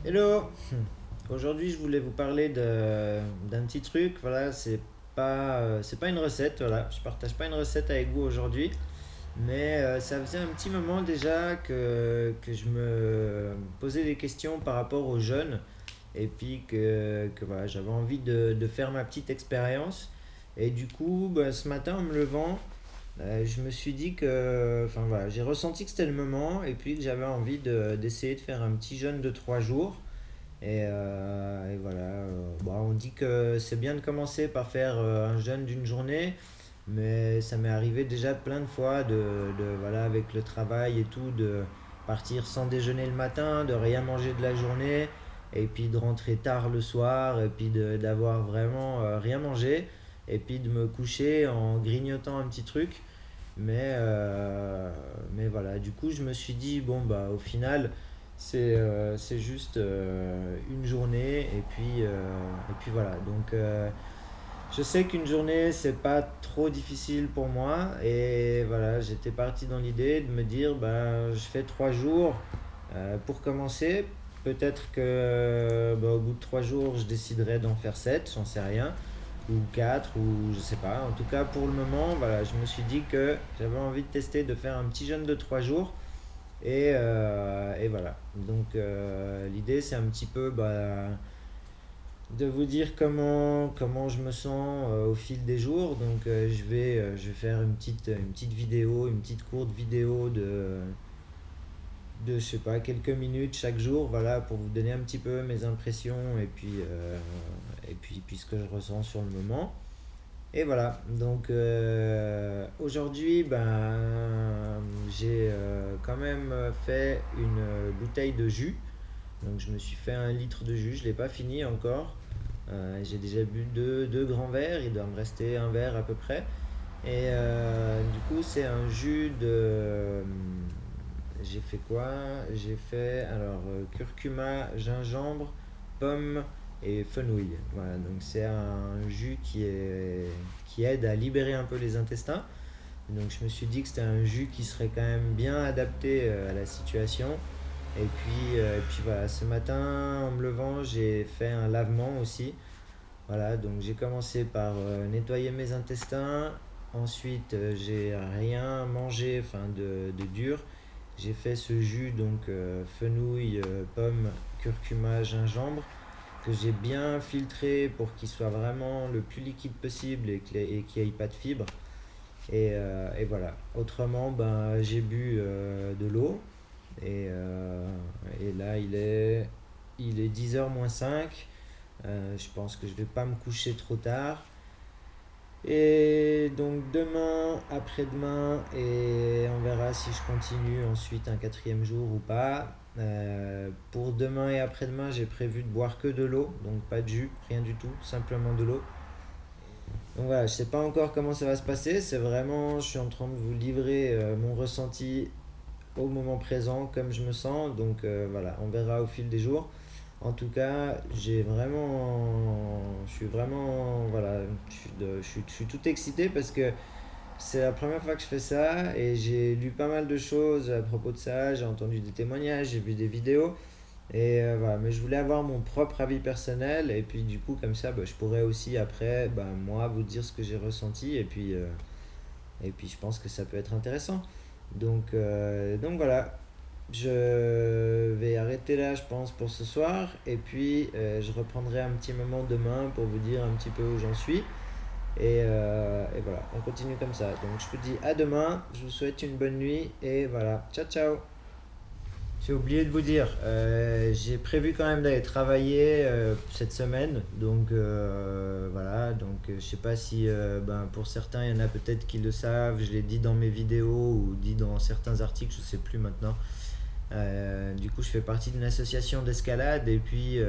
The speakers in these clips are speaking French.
Hello! Aujourd'hui, je voulais vous parler d'un petit truc. Voilà, c'est pas une recette. Voilà, je partage pas une recette avec vous aujourd'hui, mais ça faisait un petit moment déjà que je me posais des questions par rapport aux jeunes et puis que voilà, j'avais envie de faire ma petite expérience. Et du coup, bah, ce matin, en me levant, je me suis dit enfin voilà, j'ai ressenti que c'était le moment et puis que j'avais envie d'essayer de faire un petit jeûne de 3 jours. Et voilà, bon, on dit que c'est bien de commencer par faire un jeûne d'une journée, mais ça m'est arrivé déjà plein de fois voilà, avec le travail et tout, de partir sans déjeuner le matin, de rien manger de la journée, et puis de rentrer tard le soir, et puis d'avoir vraiment rien mangé, et puis de me coucher en grignotant un petit truc. Mais voilà, du coup, je me suis dit, bon, bah, au final, c'est juste une journée, et puis voilà. Donc, je sais qu'une journée, c'est pas trop difficile pour moi, et voilà, j'étais parti dans l'idée de me dire, bah, je fais 3 jours pour commencer. Peut-être que bah, au bout de 3 jours, je déciderai d'en faire 7, j'en sais rien, ou 4, ou je sais pas. En tout cas, pour le moment, voilà, je me suis dit que j'avais envie de tester de faire un petit jeûne de 3 jours. Et voilà. Donc, l'idée, c'est un petit peu bah, de vous dire comment je me sens au fil des jours. Donc, je vais faire une petite vidéo, une petite courte vidéo de je sais pas, quelques minutes chaque jour, voilà, pour vous donner un petit peu mes impressions et puis ce que je ressens sur le moment. Et voilà, donc aujourd'hui, ben, j'ai quand même fait une bouteille de jus. Donc je me suis fait 1 litre de jus, je ne l'ai pas fini encore. J'ai déjà bu deux grands verres, il doit me rester un verre à peu près. Et du coup, c'est un jus de. J'ai fait quoi? J'ai fait alors curcuma, gingembre, pomme et fenouil. Voilà, donc c'est un jus qui aide à libérer un peu les intestins. Donc je me suis dit que c'était un jus qui serait quand même bien adapté à la situation. Et puis voilà, ce matin en me levant, j'ai fait un lavement aussi. Voilà, donc j'ai commencé par nettoyer mes intestins. Ensuite, j'ai rien mangé, enfin de dur. J'ai fait ce jus, donc fenouil, pomme, curcuma, gingembre, que j'ai bien filtré pour qu'il soit vraiment le plus liquide possible et qu'il n'y ait pas de fibres. Et voilà. Autrement, ben, j'ai bu de l'eau. Et là, il est 10h moins 5. Je pense que je vais pas me coucher trop tard. Et donc demain, après-demain, et on verra si je continue ensuite un quatrième jour ou pas. Pour demain et après-demain, j'ai prévu de boire que de l'eau, donc pas de jus, rien du tout, simplement de l'eau. Donc voilà, je sais pas encore comment ça va se passer, c'est vraiment, je suis en train de vous livrer mon ressenti au moment présent, comme je me sens, donc voilà, on verra au fil des jours. En tout cas, je suis vraiment, voilà, je suis tout excité parce que c'est la première fois que je fais ça et j'ai lu pas mal de choses à propos de ça, j'ai entendu des témoignages, j'ai vu des vidéos et voilà, mais je voulais avoir mon propre avis personnel et puis du coup comme ça, bah, je pourrais aussi après, bah, moi, vous dire ce que j'ai ressenti et puis je pense que ça peut être intéressant. Donc voilà, je vais arrêter là, je pense, pour ce soir. Et puis, je reprendrai un petit moment demain pour vous dire un petit peu où j'en suis. Et voilà, on continue comme ça. Donc, je vous dis à demain. Je vous souhaite une bonne nuit. Et voilà, ciao, ciao. J'ai oublié de vous dire, j'ai prévu quand même d'aller travailler cette semaine. Donc, voilà. Donc, je sais pas si ben, pour certains, il y en a peut-être qui le savent. Je l'ai dit dans mes vidéos ou dit dans certains articles, je sais plus maintenant. Du coup, je fais partie d'une association d'escalade et puis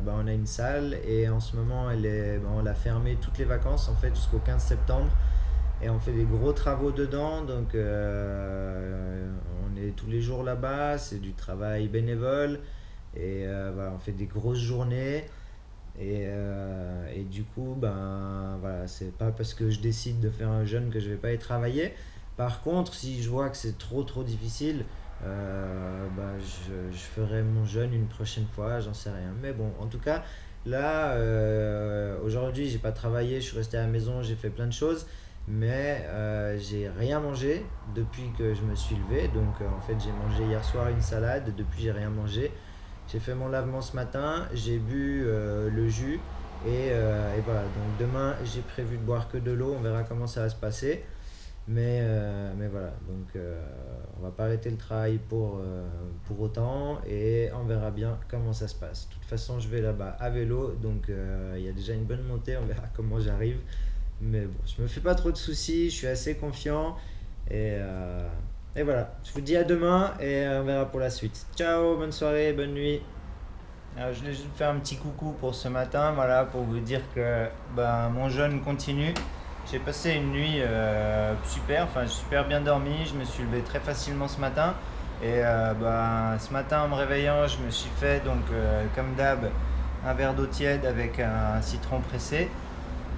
bah, on a une salle et en ce moment, bah, on l'a fermée toutes les vacances en fait jusqu'au 15 septembre et on fait des gros travaux dedans. Donc, on est tous les jours là-bas, c'est du travail bénévole et voilà, on fait des grosses journées. Et du coup, ben voilà, c'est pas parce que je décide de faire un jeûne que je vais pas y travailler. Par contre, si je vois que c'est trop trop difficile, je ferai mon jeûne une prochaine fois, j'en sais rien. Mais bon, en tout cas, là, aujourd'hui, j'ai pas travaillé, je suis resté à la maison, j'ai fait plein de choses, mais j'ai rien mangé depuis que je me suis levé. Donc, en fait, j'ai mangé hier soir une salade, depuis, j'ai rien mangé. J'ai fait mon lavement ce matin, j'ai bu le jus, et voilà. Donc, demain, j'ai prévu de boire que de l'eau, on verra comment ça va se passer. Mais voilà, donc on va pas arrêter le travail pour autant et on verra bien comment ça se passe. De toute façon, je vais là-bas à vélo, donc il y a déjà une bonne montée, on verra comment j'arrive. Mais bon, je me fais pas trop de soucis, je suis assez confiant et, euh, et voilà. Je vous dis à demain et on verra pour la suite. Ciao, bonne soirée, bonne nuit. Alors, je voulais juste faire un petit coucou pour ce matin, voilà, pour vous dire que mon jeûne continue. J'ai passé une nuit super, enfin j'ai super bien dormi, je me suis levé très facilement ce matin. Et ce matin en me réveillant, je me suis fait donc comme d'hab un verre d'eau tiède avec un citron pressé.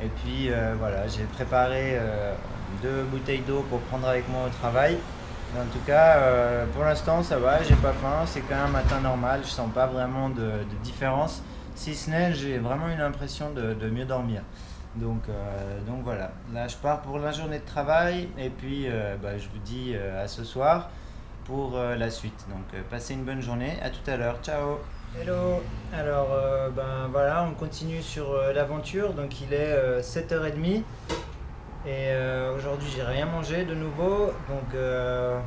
Et puis voilà, j'ai préparé 2 bouteilles d'eau pour prendre avec moi au travail. Mais en tout cas, pour l'instant ça va, j'ai pas faim, c'est quand même un matin normal, je sens pas vraiment de différence. Si ce n'est, j'ai vraiment eu l'impression de mieux dormir. Donc voilà, là je pars pour la journée de travail et puis je vous dis à ce soir pour la suite. Donc passez une bonne journée, à tout à l'heure, ciao. Hello, alors voilà, on continue sur l'aventure, donc il est 7h30 et aujourd'hui j'ai rien mangé de nouveau, donc je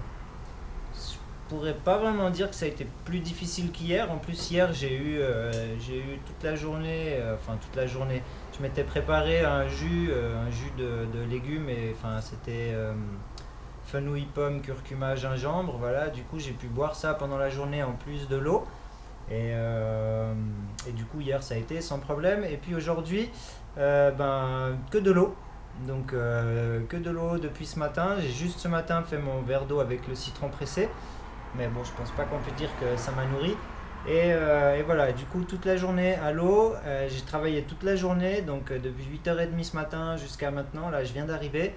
pourrais pas vraiment dire que ça a été plus difficile qu'hier. En plus hier j'ai eu toute la journée, enfin toute la journée, je m'étais préparé un jus de légumes et enfin c'était fenouil, pomme, curcuma, gingembre, voilà. Du coup j'ai pu boire ça pendant la journée en plus de l'eau et du coup hier ça a été sans problème. Et puis aujourd'hui que de l'eau. Donc que de l'eau depuis ce matin. J'ai juste ce matin fait mon verre d'eau avec le citron pressé. Mais bon, je pense pas qu'on peut dire que ça m'a nourri. Et voilà, du coup, toute la journée à l'eau, j'ai travaillé toute la journée, donc depuis 8h30 ce matin jusqu'à maintenant, là je viens d'arriver.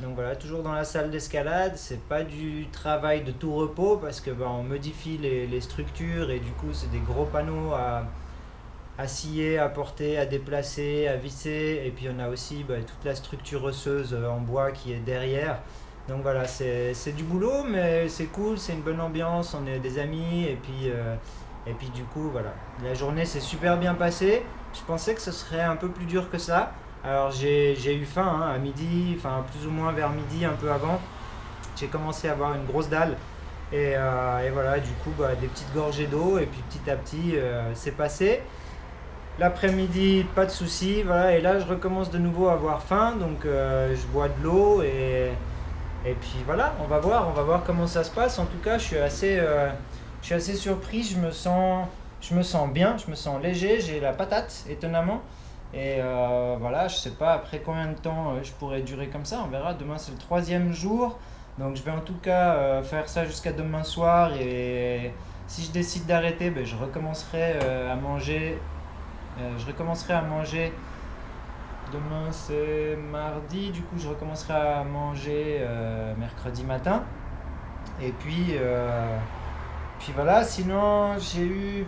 Donc voilà, toujours dans la salle d'escalade, c'est pas du travail de tout repos parce que on modifie les structures et du coup, c'est des gros panneaux à scier, à porter, à déplacer, à visser. Et puis on a aussi toute la structure osseuse en bois qui est derrière. Donc voilà, c'est du boulot, mais c'est cool, c'est une bonne ambiance, on est des amis, et puis du coup, voilà. La journée s'est super bien passée. Je pensais que ce serait un peu plus dur que ça. Alors j'ai eu faim à midi, enfin plus ou moins vers midi, un peu avant. J'ai commencé à avoir une grosse dalle. Et voilà, du coup, des petites gorgées d'eau, et puis petit à petit, c'est passé. L'après-midi, pas de soucis, voilà. Et là, je recommence de nouveau à avoir faim, donc je bois de l'eau et puis voilà, on va voir comment ça se passe. En tout cas, je suis assez surpris, je me sens bien, je me sens léger, j'ai la patate, étonnamment. Et voilà, je sais pas après combien de temps je pourrais durer comme ça, on verra. Demain, c'est le 3e jour, donc je vais en tout cas faire ça jusqu'à demain soir. Et si je décide d'arrêter, je recommencerai à manger. Demain c'est mardi, du coup je recommencerai à manger mercredi matin. Et puis voilà, sinon j'ai eu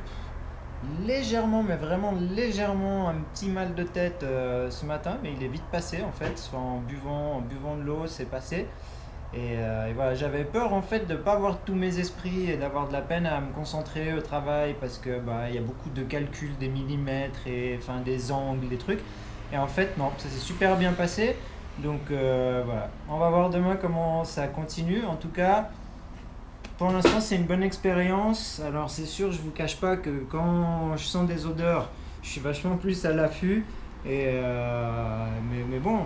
légèrement, mais vraiment légèrement, un petit mal de tête ce matin, mais il est vite passé en fait, en buvant de l'eau, c'est passé. Et voilà, j'avais peur en fait de ne pas avoir tous mes esprits et d'avoir de la peine à me concentrer au travail parce que il y a beaucoup de calculs, des millimètres et enfin des angles, des trucs. Et en fait non, ça s'est super bien passé. Donc voilà, on va voir demain comment ça continue. En tout cas, pour l'instant c'est une bonne expérience. Alors c'est sûr, je vous cache pas que quand je sens des odeurs, je suis vachement plus à l'affût. Mais bon,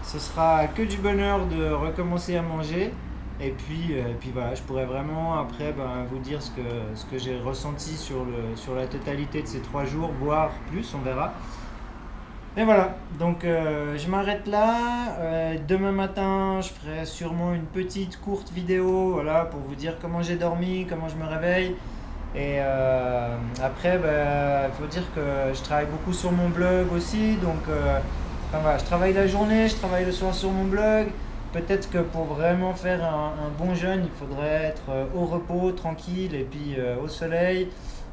ce sera que du bonheur de recommencer à manger. Et puis voilà, je pourrais vraiment après vous dire ce que j'ai ressenti sur la totalité de ces 3 jours, voire plus, on verra. Et voilà, donc je m'arrête là. Demain matin, je ferai sûrement une petite courte vidéo, voilà, pour vous dire comment j'ai dormi, comment je me réveille. Et après, il faut dire que je travaille beaucoup sur mon blog aussi. Donc, enfin, voilà, je travaille la journée, je travaille le soir sur mon blog. peut-être que pour vraiment faire un bon jeûne, il faudrait être au repos, tranquille, et puis au soleil.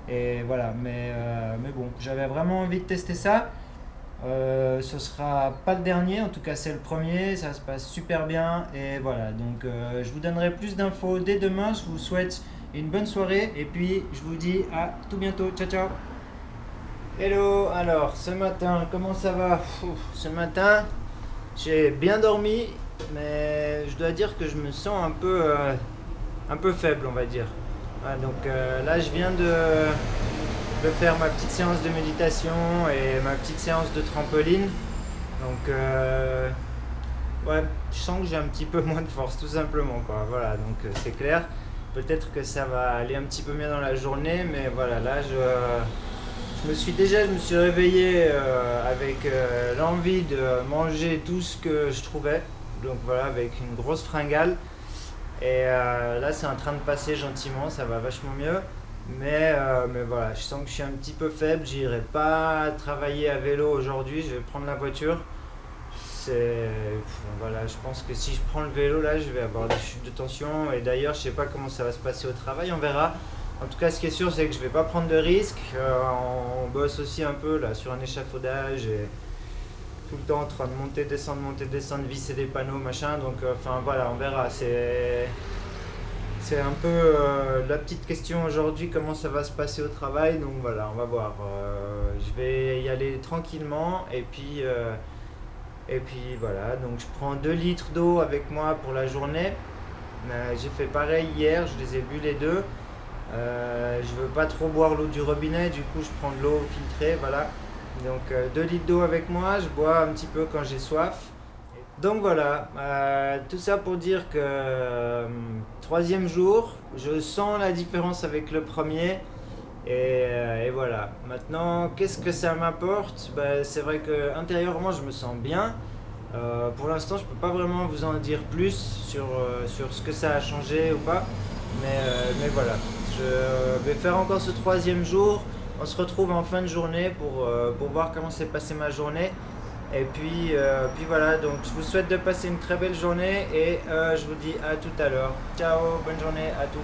Et voilà, mais bon, j'avais vraiment envie de tester ça. Ce sera pas le dernier, en tout cas c'est le premier, ça se passe super bien. Et voilà, donc je vous donnerai plus d'infos dès demain. Je vous souhaite une bonne soirée, et puis je vous dis à tout bientôt. Ciao, ciao. Hello, alors ce matin, comment ça va? Ce matin, j'ai bien dormi, mais je dois dire que je me sens un peu faible, on va dire. Ah, donc là, je viens de faire ma petite séance de méditation et ma petite séance de trampoline. Donc, ouais, je sens que j'ai un petit peu moins de force, tout simplement, quoi. Voilà, donc c'est clair. Peut-être que ça va aller un petit peu mieux dans la journée, mais voilà, là, je me suis réveillé avec l'envie de manger tout ce que je trouvais. Donc voilà, avec une grosse fringale. Et là, c'est en train de passer gentiment, ça va vachement mieux. Mais voilà, je sens que je suis un petit peu faible. J'irai pas travailler à vélo aujourd'hui. Je vais prendre la voiture. Voilà, je pense que si je prends le vélo, là, je vais avoir des chutes de tension. Et d'ailleurs, je sais pas comment ça va se passer au travail. On verra. En tout cas, ce qui est sûr, c'est que je vais pas prendre de risques. On bosse aussi un peu là sur un échafaudage et tout le temps en train de monter, descendre, visser des panneaux, machin. Donc, enfin voilà, on verra. C'est un peu la petite question aujourd'hui, comment ça va se passer au travail. Donc voilà, on va voir. Je vais y aller tranquillement et puis voilà. Donc je prends 2 litres d'eau avec moi pour la journée. J'ai fait pareil hier, je les ai bu les deux. Je veux pas trop boire l'eau du robinet, du coup je prends de l'eau filtrée, voilà. Donc 2 litres d'eau avec moi, je bois un petit peu quand j'ai soif. Donc voilà, tout ça pour dire que troisième jour, je sens la différence avec le premier. Et voilà. Maintenant, qu'est-ce que ça m'apporte? C'est vrai que intérieurement, je me sens bien. Pour l'instant, je peux pas vraiment vous en dire plus sur ce que ça a changé ou pas. Mais voilà, je vais faire encore ce troisième jour. On se retrouve en fin de journée pour voir comment s'est passée ma journée. Et puis voilà, donc je vous souhaite de passer une très belle journée et je vous dis à tout à l'heure. Ciao, bonne journée à toutes.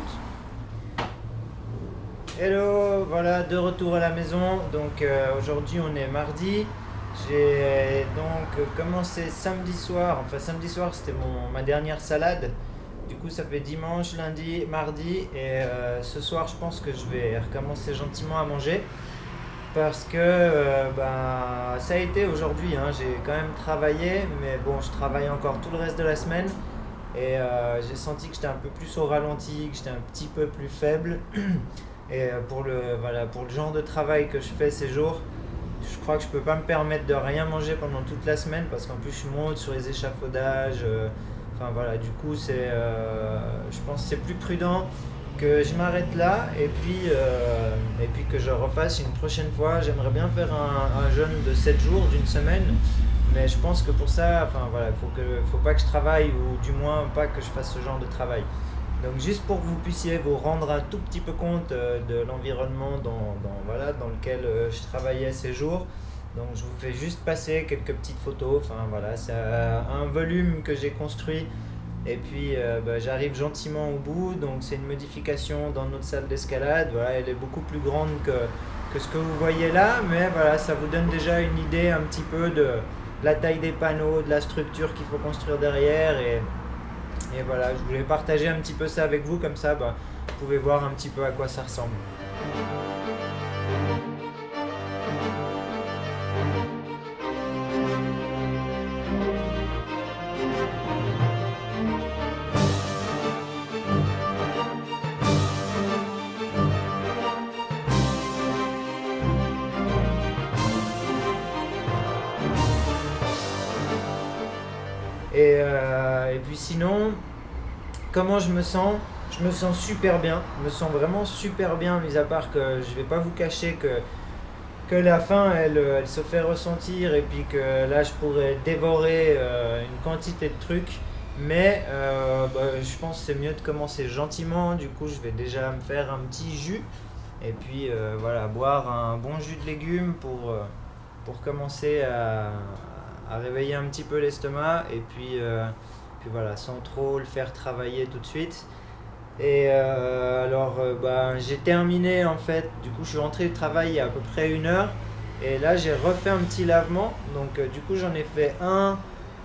Hello, voilà, de retour à la maison. Donc aujourd'hui on est mardi. J'ai donc commencé samedi soir. Enfin samedi soir c'était ma dernière salade. Du coup ça fait dimanche, lundi, mardi. Et ce soir je pense que je vais recommencer gentiment à manger. Parce que ça a été aujourd'hui, hein, j'ai quand même travaillé, mais bon, je travaille encore tout le reste de la semaine et j'ai senti que j'étais un peu plus au ralenti, que j'étais un petit peu plus faible. Et pour le genre de travail que je fais ces jours, je crois que je peux pas me permettre de rien manger pendant toute la semaine parce qu'en plus je monte sur les échafaudages. Enfin voilà, du coup je pense que c'est plus prudent que je m'arrête là et puis que je refasse une prochaine fois. J'aimerais bien faire un jeûne de 7 jours, d'une semaine, mais je pense que pour ça, enfin voilà, faut pas que je travaille ou du moins pas que je fasse ce genre de travail. Donc juste pour que vous puissiez vous rendre un tout petit peu compte de l'environnement dans lequel je travaillais ces jours. Donc je vous fais juste passer quelques petites photos. Enfin voilà, c'est un volume que j'ai construit. Et puis j'arrive gentiment au bout. Donc c'est une modification dans notre salle d'escalade. Voilà, elle est beaucoup plus grande que ce que vous voyez là. Mais voilà, ça vous donne déjà une idée un petit peu de la taille des panneaux, de la structure qu'il faut construire derrière. Et voilà, je voulais partager un petit peu ça avec vous, comme ça vous pouvez voir un petit peu à quoi ça ressemble. Et puis sinon, comment je me sens? Je me sens super bien, je me sens vraiment super bien, mis à part que je vais pas vous cacher que la faim elle se fait ressentir et puis que là je pourrais dévorer une quantité de trucs. Mais je pense que c'est mieux de commencer gentiment, du coup je vais déjà me faire un petit jus et puis voilà, boire un bon jus de légumes pour commencer à réveiller un petit peu l'estomac. Et puis puis voilà, sans trop le faire travailler tout de suite. Et j'ai terminé en fait, du coup je suis rentré du travail il y a à peu près 1 heure. Et là j'ai refait un petit lavement, donc du coup j'en ai fait un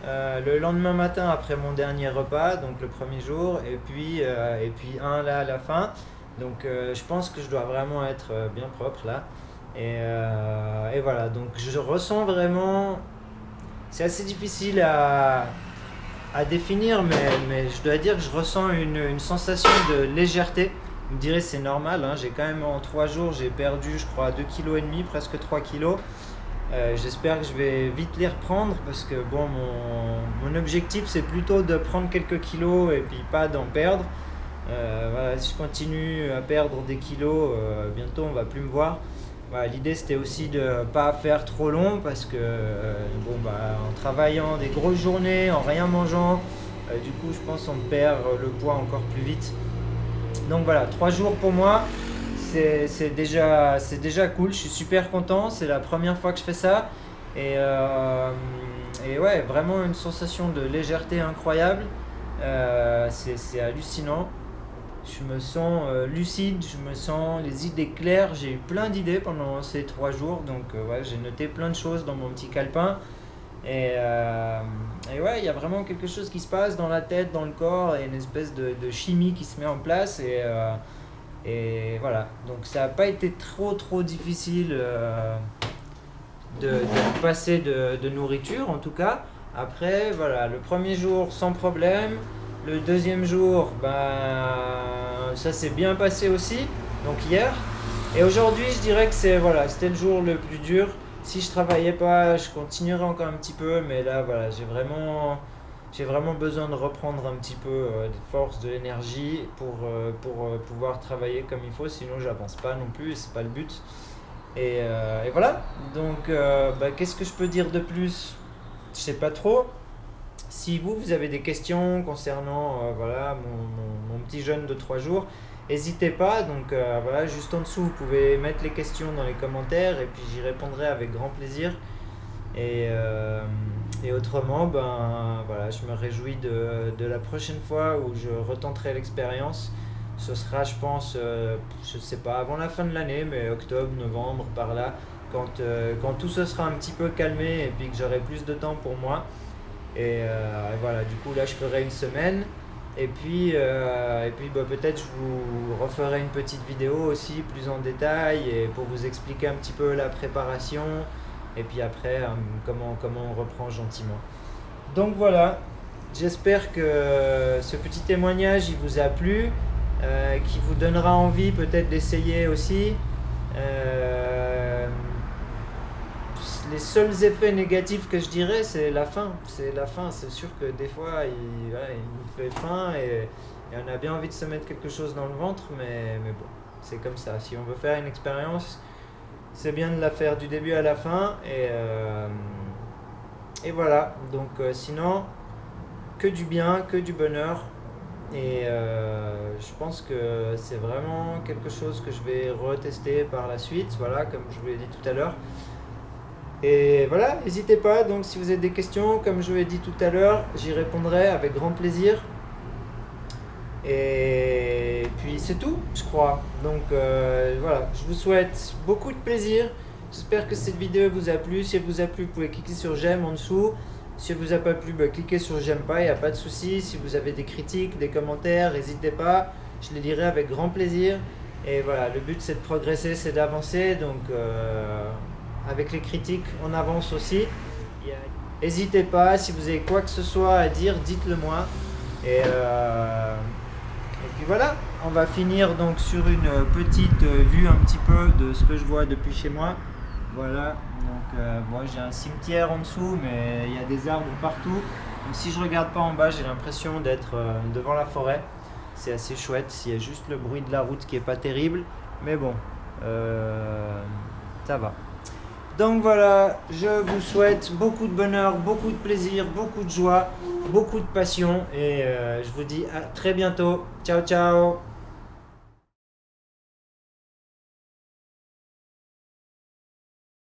le lendemain matin après mon dernier repas, donc le premier jour, et puis un là à la fin. Donc je pense que je dois vraiment être bien propre là. Et voilà, donc je ressens vraiment, c'est assez difficile à définir, mais je dois dire que je ressens une sensation de légèreté. Vous me direz c'est normal, hein, j'ai quand même en 3 jours j'ai perdu je crois 2,5 kg, presque 3 kilos. J'espère que je vais vite les reprendre parce que bon, mon objectif c'est plutôt de prendre quelques kilos et puis pas d'en perdre. Voilà, si je continue à perdre des kilos, bientôt on va plus me voir. Voilà, l'idée c'était aussi de pas faire trop long parce que en travaillant des grosses journées, en rien mangeant, du coup je pense qu'on perd le poids encore plus vite. Donc voilà, 3 jours pour moi, c'est déjà cool, je suis super content, c'est la première fois que je fais ça. Et ouais, vraiment une sensation de légèreté incroyable. C'est hallucinant. Je me sens lucide, je me sens les idées claires. J'ai eu plein d'idées pendant ces 3 jours, donc ouais, j'ai noté plein de choses dans mon petit calepin. Et ouais, il y a vraiment quelque chose qui se passe dans la tête, dans le corps, et une espèce de chimie qui se met en place. Et voilà, donc ça n'a pas été trop difficile de passer de nourriture en tout cas. Après, voilà, le premier jour sans problème. Le deuxième jour, ça s'est bien passé aussi, donc hier. Et aujourd'hui, je dirais que c'était le jour le plus dur. Si je travaillais pas, je continuerais encore un petit peu, mais là, voilà, j'ai vraiment besoin de reprendre un petit peu de force, de l'énergie pour pouvoir travailler comme il faut, sinon j'avance pas non plus, et c'est pas le but. Et voilà, donc qu'est-ce que je peux dire de plus? Je sais pas trop. Si vous avez des questions concernant mon petit jeûne de 3 jours, n'hésitez pas. Donc voilà, juste en dessous, vous pouvez mettre les questions dans les commentaires et puis j'y répondrai avec grand plaisir. Et autrement, voilà, je me réjouis de la prochaine fois où je retenterai l'expérience. Ce sera, je pense, je sais pas, avant la fin de l'année, mais octobre, novembre, par là, quand tout se sera un petit peu calmé et puis que j'aurai plus de temps pour moi. Et voilà, du coup là je ferai une semaine et puis peut-être je vous referai une petite vidéo aussi plus en détail et pour vous expliquer un petit peu la préparation et puis après comment on reprend gentiment. Donc voilà, j'espère que ce petit témoignage il vous a plu, qui vous donnera envie peut-être d'essayer aussi. Les seuls effets négatifs que je dirais, c'est la faim. C'est sûr que des fois, il nous fait faim et on a bien envie de se mettre quelque chose dans le ventre, mais bon, c'est comme ça. Si on veut faire une expérience, c'est bien de la faire du début à la fin. Et voilà, donc sinon, que du bien, que du bonheur. Et je pense que c'est vraiment quelque chose que je vais retester par la suite, voilà, comme je vous l'ai dit tout à l'heure. Et voilà, n'hésitez pas, donc si vous avez des questions, comme je vous l'ai dit tout à l'heure, j'y répondrai avec grand plaisir. Et puis c'est tout, je crois. Donc voilà, je vous souhaite beaucoup de plaisir. J'espère que cette vidéo vous a plu. Si elle vous a plu, vous pouvez cliquer sur j'aime en dessous. Si elle vous a pas plu, cliquez sur j'aime pas, il n'y a pas de souci. Si vous avez des critiques, des commentaires, n'hésitez pas. Je les lirai avec grand plaisir. Et voilà, le but c'est de progresser, c'est d'avancer. Donc avec les critiques, on avance aussi. N'hésitez pas, si vous avez quoi que ce soit à dire, dites-le moi. Et puis voilà, on va finir donc sur une petite vue un petit peu de ce que je vois depuis chez moi. Voilà, donc moi j'ai un cimetière en dessous, mais il y a des arbres partout. Donc si je regarde pas en bas, j'ai l'impression d'être devant la forêt. C'est assez chouette, il y a juste le bruit de la route qui est pas terrible. Mais bon, ça va. Donc voilà, je vous souhaite beaucoup de bonheur, beaucoup de plaisir, beaucoup de joie, beaucoup de passion et je vous dis à très bientôt. Ciao ciao.